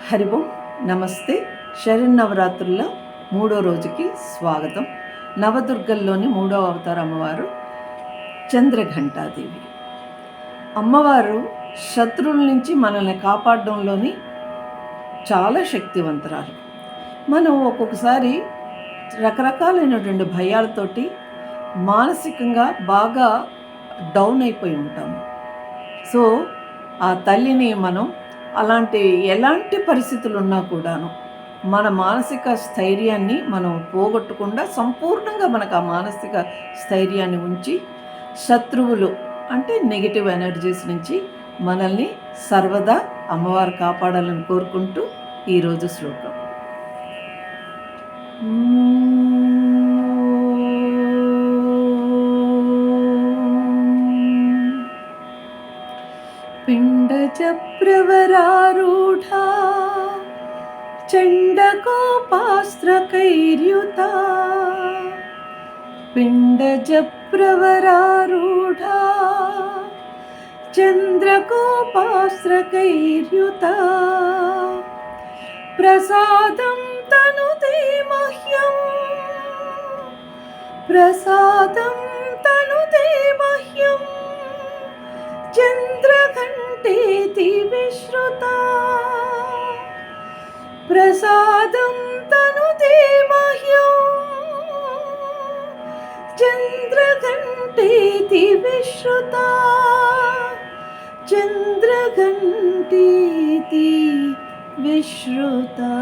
హరి ఓం నమస్తే. శరన్నవరాత్రుల మూడో రోజుకి స్వాగతం. నవదుర్గల్లోని మూడో అవతార అమ్మవారు చంద్రఘంటాదేవి. అమ్మవారు శత్రువుల నుంచి మనల్ని కాపాడడంలోని చాలా శక్తివంతురాలు. మనం ఒక్కొక్కసారి రకరకాలైనటువంటి భయాలతోటి మానసికంగా బాగా డౌన్ అయిపోయి ఉంటాము. సో ఆ తల్లిని మనం ఎలాంటి పరిస్థితులు ఉన్నా కూడాను మన మానసిక స్థైర్యాన్ని మనం పోగొట్టకుండా సంపూర్ణంగా మనకు ఆ మానసిక స్థైర్యాన్ని ఉంచి శత్రువులు అంటే నెగిటివ్ ఎనర్జీస్ నుంచి మనల్ని సర్వదా అమ్మవారు కాపాడాలని కోరుకుంటూ ఈరోజు శ్లోకం. पिण्डजप्रवरारूढा चण्डकोपास्त्रकैर्युता पिण्डजप्रवरारूढा चन्द्रकोपास्त्रकैर्युता प्रसादं तनुते मह्यं प्रसादं तनुते मह्यं चन्द्रघण्टेति विश्रुता प्रसादं तनुते मह्यं चन्द्रघण्टेति विश्रुता चन्द्रघण्टेति विश्रुता.